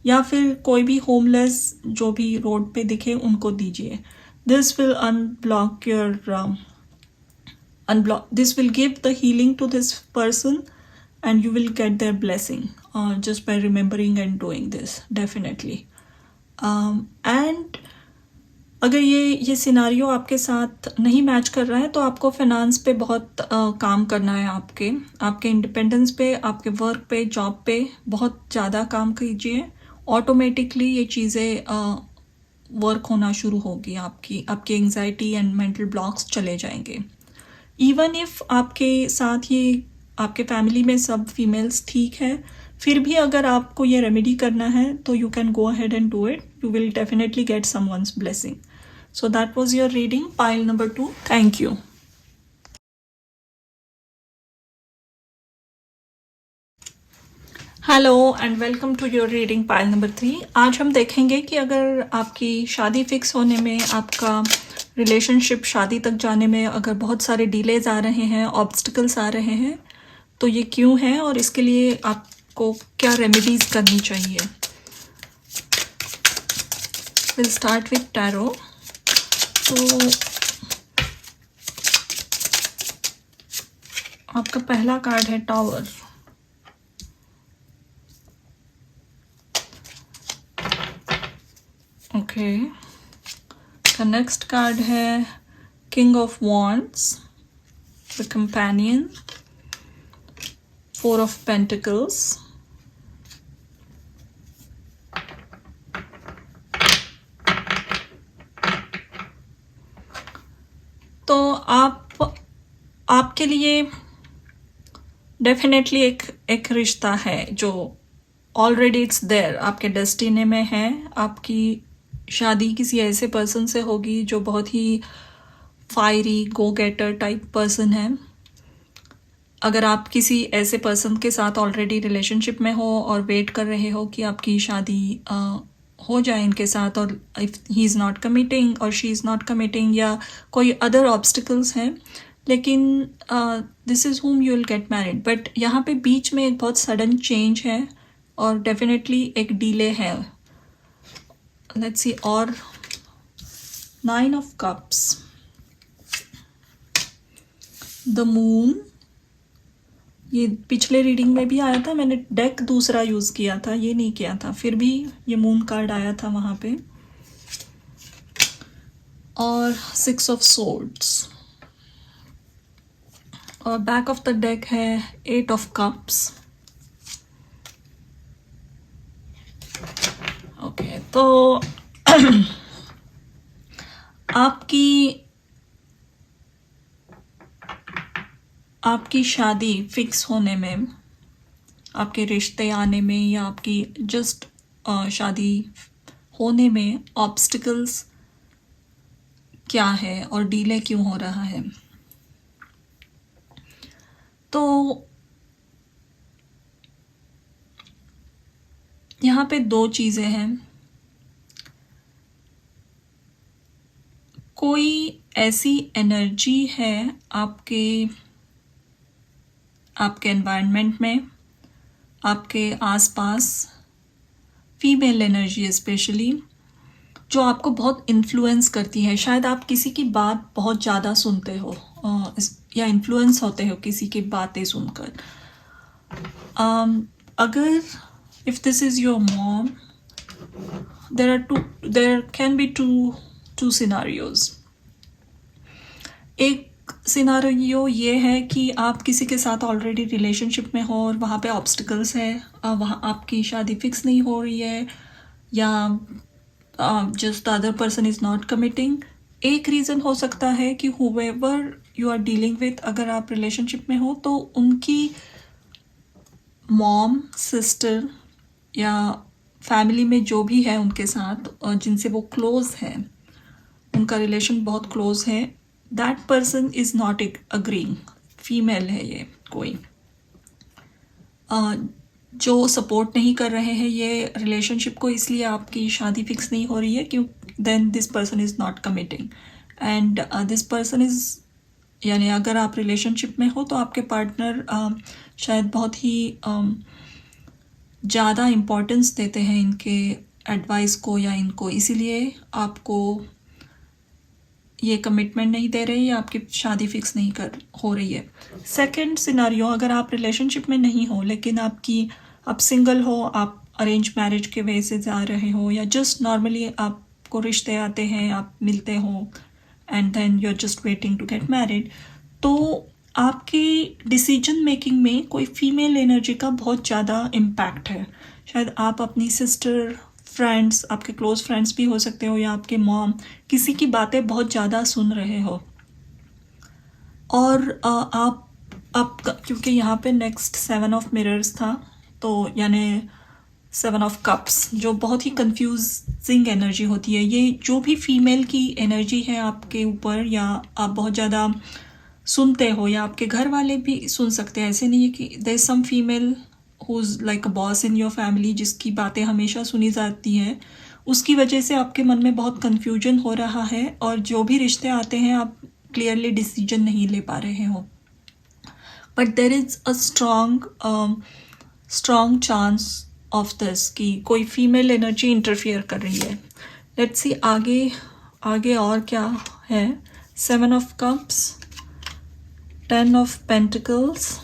या फिर कोई भी होमलेस जो भी रोड पे दिखे उनको दीजिए. This will this will give the healing to this person, and you will get their blessing just by remembering and doing this, definitely. And अगर ये सिनारियो आपके साथ नहीं मैच कर रहा है तो आपको फाइनेंस पे बहुत काम करना है. आपके इंडिपेंडेंस पे, आपके वर्क पे, जॉब पे बहुत ज़्यादा काम कीजिए. ऑटोमेटिकली ये चीज़ें वर्क होना शुरू होगी. आपकी एंजाइटी एंड मेंटल ब्लॉक्स चले जाएंगे. इवन इफ़ आपके साथ ये आपके फैमिली में सब फीमेल्स ठीक है, फिर भी अगर आपको ये रेमेडी करना है तो you can go ahead and do it. You will definitely get someone's blessing. So that was your reading, pile number 2. Thank you. Hello and welcome to your reading pile number 3। आज हम देखेंगे कि अगर आपकी शादी फिक्स होने में, आपका रिलेशनशिप शादी तक जाने में अगर बहुत सारे डिलेज आ रहे हैं, ऑब्स्टिकल्स आ रहे हैं, तो ये क्यों है और इसके लिए आपको क्या रेमेडीज करनी चाहिए। Will start with tarot. तो आपका पहला कार्ड है tower. Okay, the next card है King of Wands, the Companion, Four of Pentacles, तो आपके लिए डेफिनेटली एक रिश्ता है जो ऑलरेडी इट्स देयर, आपके डेस्टिनी में है। आपकी शादी किसी ऐसे पर्सन से होगी जो बहुत ही फायरी, गो गेटर टाइप पर्सन है। अगर आप किसी ऐसे पर्सन के साथ ऑलरेडी रिलेशनशिप में हो और वेट कर रहे हो कि आपकी शादी हो जाए इनके साथ, और if he is not committing और शी इज़ नॉट कमिटिंग, या कोई अदर ऑब्स्टिकल्स हैं, लेकिन this is whom you will get married। But यहाँ पे बीच में एक बहुत सडन चेंज है और डेफिनेटली एक डिले है। Let's see. और 9 of Cups, द मून, ये पिछले रीडिंग में भी आया था, मैंने डेक दूसरा यूज़ किया था, ये नहीं किया था, फिर भी ये मून कार्ड आया था वहाँ पे। और 6 of Swords, और बैक ऑफ द डेक है 8 of Cups। ओके, तो आपकी शादी फिक्स होने में, आपके रिश्ते आने में, या आपकी जस्ट शादी होने में ऑब्स्टिकल्स क्या है और डिले क्यों हो रहा है। तो यहाँ पे 2 चीज़ें हैं। कोई ऐसी एनर्जी है आपके एनवायरनमेंट में, आपके आसपास, फीमेल एनर्जी स्पेशली, जो आपको बहुत इन्फ्लुएंस करती है। शायद आप किसी की बात बहुत ज़्यादा सुनते हो या इन्फ्लुएंस होते हो किसी की बातें सुनकर। अगर if this is your mom, there can be two scenarios. एक सिनारियो ये है कि आप किसी के साथ ऑलरेडी रिलेशनशिप में हो और वहाँ पे ऑब्स्टिकल्स है, वहाँ आपकी शादी फिक्स नहीं हो रही है, या just the other person is not committing. एक रीज़न हो सकता है कि whoever you are dealing with, अगर आप रिलेशनशिप में हो तो उनकी मॉम, सिस्टर या फैमिली में जो भी है उनके साथ जिनसे वो क्लोज है, उनका रिलेशन बहुत क्लोज है, that person is not agreeing. Female है ये कोई, जो सपोर्ट नहीं कर रहे हैं ये रिलेशनशिप को, इसलिए आपकी शादी फिक्स नहीं हो रही है, क्यों then this person is not committing and this person is, यानी अगर आप रिलेशनशिप में हो तो आपके पार्टनर शायद बहुत ही ज़्यादा इम्पोर्टेंस देते हैं इनके एडवाइस को या इनको, इसीलिए आपको ये कमिटमेंट नहीं दे रहे, या आपकी शादी फिक्स नहीं हो रही है। सेकंड सिनारियो, अगर आप रिलेशनशिप में नहीं हो लेकिन आप सिंगल हो, आप अरेंज मैरिज के वे से जा रहे हो, या जस्ट नॉर्मली आपको रिश्ते आते हैं, आप मिलते हो and then you are just waiting to get married, तो आपकी डिसीजन मेकिंग में कोई फीमेल एनर्जी का बहुत ज़्यादा इम्पैक्ट है। शायद आप अपनी सिस्टर, फ्रेंड्स, आपके क्लोज फ्रेंड्स भी हो सकते हो, या आपके मॉम, किसी की बातें बहुत ज़्यादा सुन रहे हो। और आप क्योंकि यहाँ पे नेक्स्ट 7 of Mirrors था, तो यानी 7 of Cups, जो बहुत ही कंफ्यूजिंग एनर्जी होती है। ये जो भी फीमेल की एनर्जी है आपके ऊपर, या आप बहुत ज़्यादा सुनते हो, या आपके घर वाले भी सुन सकते हैं, ऐसे नहीं है कि there is some female who is like a boss in your family, जिसकी बातें हमेशा सुनी जाती हैं, उसकी वजह से आपके मन में बहुत कन्फ्यूजन हो रहा है और जो भी रिश्ते आते हैं आप क्लियरली डिसीजन नहीं ले पा रहे हो. But there is a strong chance of this कि कोई फीमेल एनर्जी इंटरफियर कर रही है. लेट्स सी आगे और क्या है. 7 of cups, 10 of pentacles,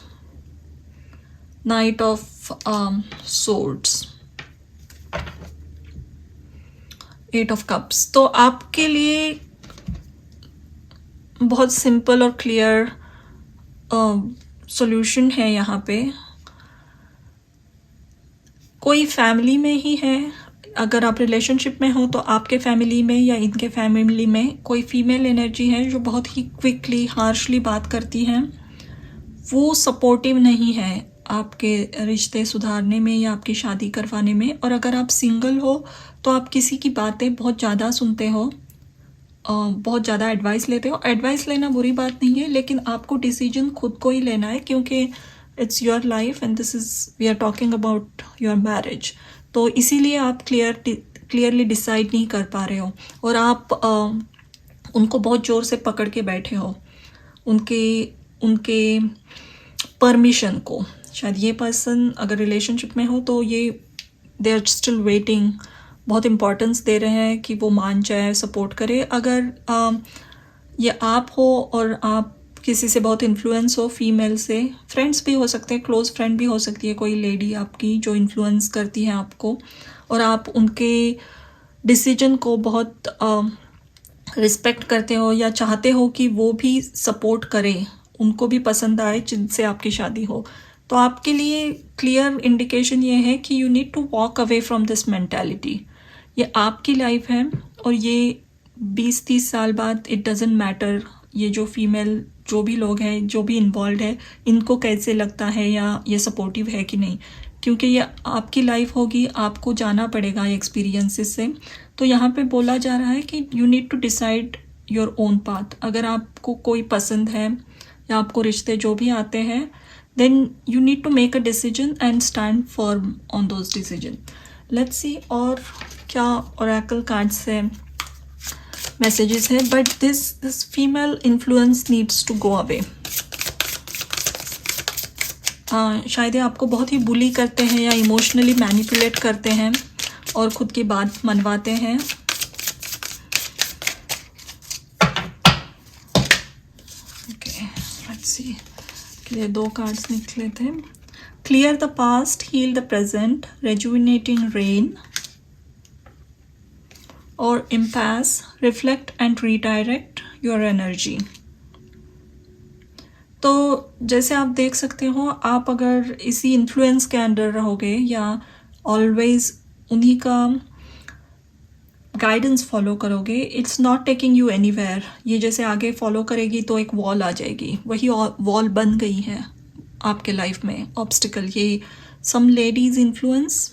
night of swords, 8 of cups. तो आपके लिए बहुत सिंपल और क्लियर सॉल्यूशन है यहाँ पे. कोई फैमिली में ही है, अगर आप रिलेशनशिप में हो तो आपके फैमिली में या इनके फैमिली में कोई फीमेल एनर्जी है जो बहुत ही क्विकली हार्शली बात करती हैं. वो सपोर्टिव नहीं है आपके रिश्ते सुधारने में या आपकी शादी करवाने में. और अगर आप सिंगल हो तो आप किसी की बातें बहुत ज़्यादा सुनते हो, बहुत ज़्यादा एडवाइस लेते हो. एडवाइस लेना बुरी बात नहीं है, लेकिन आपको डिसीजन खुद को ही लेना है, क्योंकि it's your life and this is we are talking about your marriage. तो इसीलिए आप क्लियरली डिसाइड नहीं कर पा रहे हो और आप उनको बहुत ज़ोर से पकड़ के बैठे हो, उनके परमिशन को. शायद ये पर्सन अगर रिलेशनशिप में हो तो ये दे आर स्टिल वेटिंग, बहुत इम्पोर्टेंस दे रहे हैं कि वो मान जाए, सपोर्ट करे. अगर ये आप हो और आप किसी से बहुत इन्फ्लुएंस हो, फीमेल से, फ्रेंड्स भी हो सकते हैं, क्लोज फ्रेंड भी हो सकती है कोई लेडी आपकी जो इन्फ्लुएंस करती है आपको, और आप उनके डिसीजन को बहुत रिस्पेक्ट करते हो या चाहते हो कि वो भी सपोर्ट करें, उनको भी पसंद आए जिनसे आपकी शादी हो. तो आपके लिए क्लियर इंडिकेशन ये है कि you need to walk away from this mentality. ये आपकी लाइफ है और ये 20-30 साल बाद इट डजेंट मैटर ये जो फीमेल जो भी लोग हैं, जो भी इन्वॉल्व है, इनको कैसे लगता है या ये सपोर्टिव है कि नहीं, क्योंकि ये आपकी लाइफ होगी, आपको जाना पड़ेगा ये एक्सपीरियंसेस से. तो यहाँ पे बोला जा रहा है कि you need to decide your own path. अगर आपको कोई पसंद है या आपको रिश्ते जो भी आते हैं, then you need to make a decision and stand firm on those decision. Let's see और क्या ओरेकल कार्ड से मैसेजेस है. But this female influence needs to go away. शायद ये आपको बहुत ही बुली करते हैं या इमोशनली मैनिपुलेट करते हैं और खुद की बात मनवाते हैं. Okay, let's see. ये 2 कार्ड्स निकले थे. Clear the past, heal the present, rejuvenating rain, और इम्पास, reflect and redirect your energy. तो जैसे आप देख सकते हो, आप अगर इसी इन्फ्लुएंस के अंडर रहोगे या ऑलवेज उन्हीं का गाइडेंस फॉलो करोगे, it's not taking you anywhere. ये जैसे आगे फॉलो करेगी तो एक वॉल आ जाएगी, वही वॉल बन गई है आपके लाइफ में, ऑब्स्टिकल. ये सम लेडीज इन्फ्लुएंस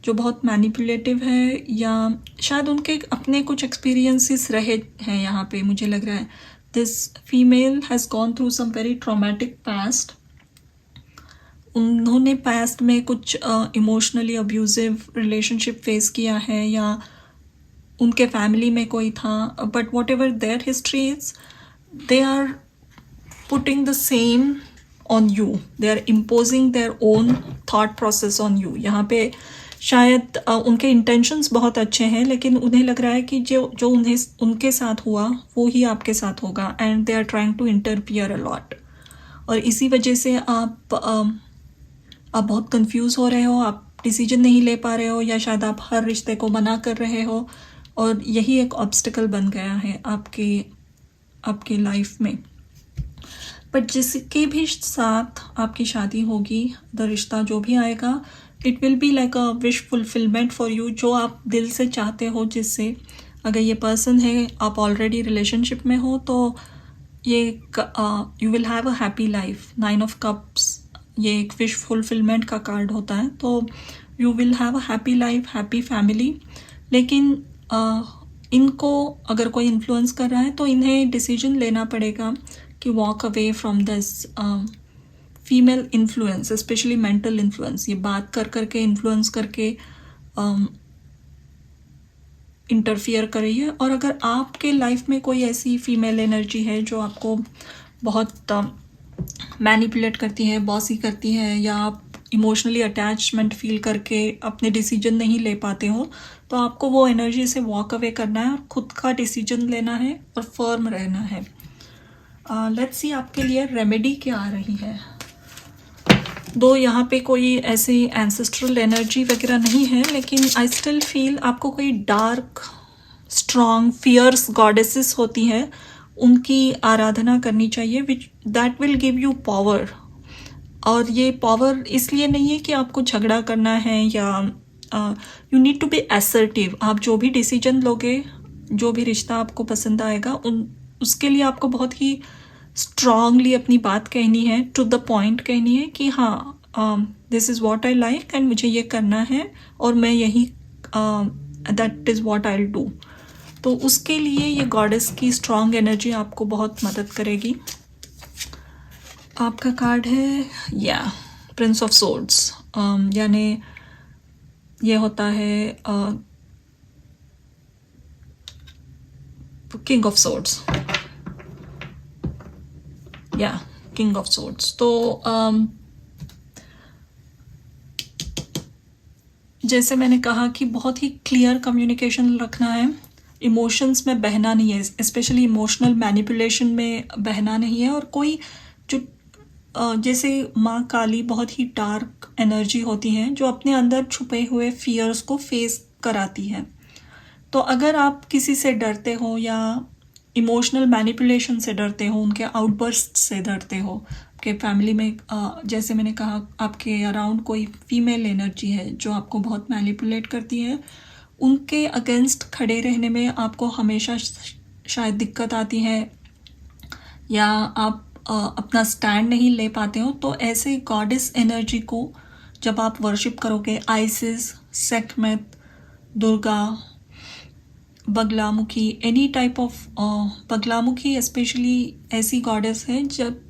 जो बहुत मैनिपुलेटिव है या शायद उनके अपने कुछ एक्सपीरियंसेस रहे हैं यहाँ पे, मुझे लग रहा है. This female has gone through some very traumatic past. उन्होंने पास्ट में कुछ इमोशनली अब्यूजिव रिलेशनशिप फेस किया है या उनके फैमिली में कोई था. But whatever their history is, they are putting the same on you, they are imposing their own thought process on you. यहाँ पे शायद उनके इंटेंशंस बहुत अच्छे हैं, लेकिन उन्हें लग रहा है कि जो उन्हें उनके साथ हुआ वो ही आपके साथ होगा, and they are trying to interfere a lot. और इसी वजह से आप बहुत कंफ्यूज हो रहे हो, आप डिसीजन नहीं ले पा रहे हो, या शायद आप हर रिश्ते को मना कर रहे हो, और यही एक ऑब्स्टिकल बन गया है आपके लाइफ में. बट जिसके भी साथ आपकी शादी होगी, द रिश्ता जो भी आएगा, it will be like a wish fulfilment for you, जो आप दिल से चाहते हो. जिससे अगर ये पर्सन है, आप ऑलरेडी रिलेशनशिप में हो, तो ये you will have a happy life. 9 of cups ये एक विश फुलफिलमेंट का कार्ड होता है. तो you will have a happy life, happy family. लेकिन इनको अगर कोई इन्फ्लुएंस कर रहा है तो इन्हें डिसीजन लेना पड़ेगा कि walk away from this female influence, specially mental influence, ये बात कर करके इन्फ्लुएंस करके इंटरफियर कर रही है। और अगर आपके लाइफ में कोई ऐसी फीमेल एनर्जी है जो आपको बहुत मैनिपुलेट करती है, बॉसी करती है, या आप इमोशनली अटैचमेंट फील करके अपने डिसीजन नहीं ले पाते हो, तो आपको वो एनर्जी से वॉक अवे करना है और खुद का डिसीजन लेना है और फर्म रहना है। लेट्स सी आपके लिए रेमेडी क्या आ रही है। दो यहाँ पे कोई ऐसी एंसेस्ट्रल एनर्जी वगैरह नहीं है, लेकिन आई स्टिल फील आपको कोई डार्क स्ट्रॉन्ग फियर्स गॉडेसेस होती हैं, उनकी आराधना करनी चाहिए, which that will give you power. और ये पावर इसलिए नहीं है कि आपको झगड़ा करना है या you need to be assertive. आप जो भी डिसीजन लोगे, जो भी रिश्ता आपको पसंद आएगा, उसके लिए आपको बहुत ही स्ट्रांगली अपनी बात कहनी है, टू द पॉइंट कहनी है कि हाँ this is what I like and मुझे ये करना है और मैं यही that is what I will do. तो उसके लिए ये गॉडेस की स्ट्रांग एनर्जी आपको बहुत मदद करेगी। आपका कार्ड है या प्रिंस ऑफ सोर्ड्स, यानी ये होता है किंग ऑफ सोर्ड्स, या किंग ऑफ सोर्ड्स। तो जैसे मैंने कहा कि बहुत ही क्लियर कम्युनिकेशन रखना है, इमोशंस में बहना नहीं है, स्पेशली इमोशनल मैनिपुलेशन में बहना नहीं है। और कोई जो जैसे माँ काली बहुत ही डार्क एनर्जी होती हैं जो अपने अंदर छुपे हुए फियर्स को फेस कराती है। तो अगर आप किसी से डरते हो या इमोशनल मैनिपुलेशन से डरते हो, उनके आउटबर्स्ट से डरते हो, आपके फैमिली में जैसे मैंने कहा आपके अराउंड कोई फीमेल एनर्जी है जो आपको बहुत मैनिपुलेट करती है, उनके अगेंस्ट खड़े रहने में आपको हमेशा शायद दिक्कत आती है या आप अपना स्टैंड नहीं ले पाते हो, तो ऐसे गॉडेस एनर्जी को जब आप वर्शिप करोगे, Isis, Sekhmet, Durga, Baglamukhi, any type of Baglamukhi specially ऐसी गॉडेस है, जब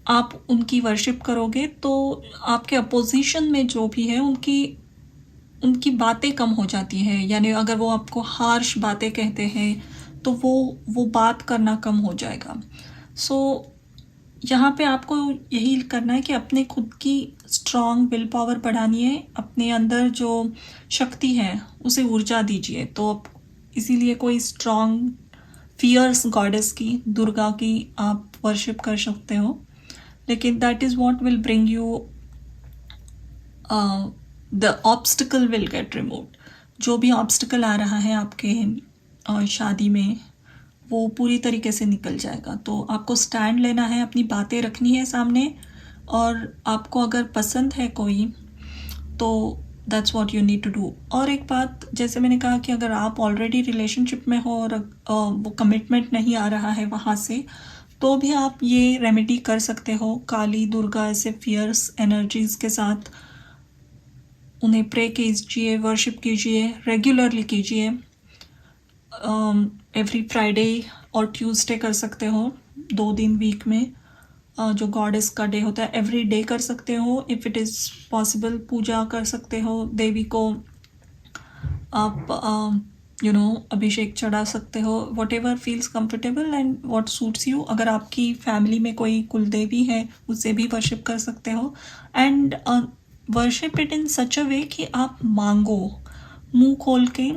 आप उनकी वर्शिप करोगे तो आपके अपोजिशन में जो भी है उनकी बातें कम हो जाती है। यानी अगर वो आपको हार्श बातें कहते हैं तो वो बात करना कम हो जाएगा। सो यहाँ पे आपको यही करना है कि अपने खुद की स्ट्रॉन्ग विल पावर बढ़ानी है, अपने अंदर जो शक्ति है उसे ऊर्जा दीजिए। तो इसीलिए कोई स्ट्रॉन्ग फियर्स गॉडेस की, दुर्गा की आप वर्शिप कर सकते हो, लेकिन that is what will bring you the obstacle will get removed. जो भी ऑब्स्टिकल आ रहा है आपके शादी में, वो पूरी तरीके से निकल जाएगा। तो आपको स्टैंड लेना है, अपनी बातें रखनी है सामने, और आपको अगर पसंद है कोई तो that's what you need to do. और एक बात, जैसे मैंने कहा कि अगर आप ऑलरेडी रिलेशनशिप में हो और वो कमिटमेंट नहीं आ रहा है वहाँ से, तो भी आप ये रेमेडी कर सकते हो। काली, दुर्गा ऐसे फियर्स एनर्जीज़ के साथ उन्हें प्रे कीजिए, वर्शिप कीजिए, रेगुलरली कीजिए। एवरी फ्राइडे और ट्यूसडे कर सकते हो, 2 दिन वीक में जो गॉडेस का डे होता है, एवरी डे कर सकते हो इफ़ इट इज़ पॉसिबल। पूजा कर सकते हो, देवी को आप अभिषेक चढ़ा सकते हो, what ever feels comfortable and what suits you. अगर आपकी फैमिली में कोई कुलदेवी है उसे भी वर्शिप कर सकते हो, एंड वर्शिप इट इन सच अ वे कि आप मांगो, मुंह खोल के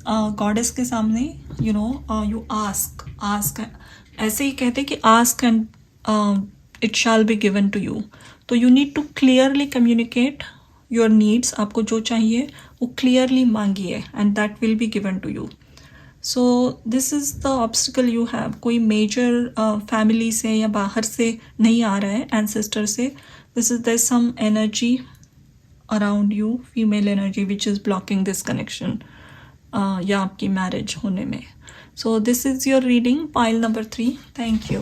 गॉडेस के सामने, यू आस्क। ऐसे ही कहते कि ask and it shall be given to you. तो you need to clearly communicate your needs, आपको जो चाहिए वो क्लियरली मांगिए and that will be given to you. So this is the obstacle you have. कोई मेजर फैमिली से या बाहर से नहीं आ रहा है, एंसेस्टर से। This is there some energy around you, female energy, which is blocking this connection या आपकी मैरिज होने में। So this is your reading, pile number 3। Thank you.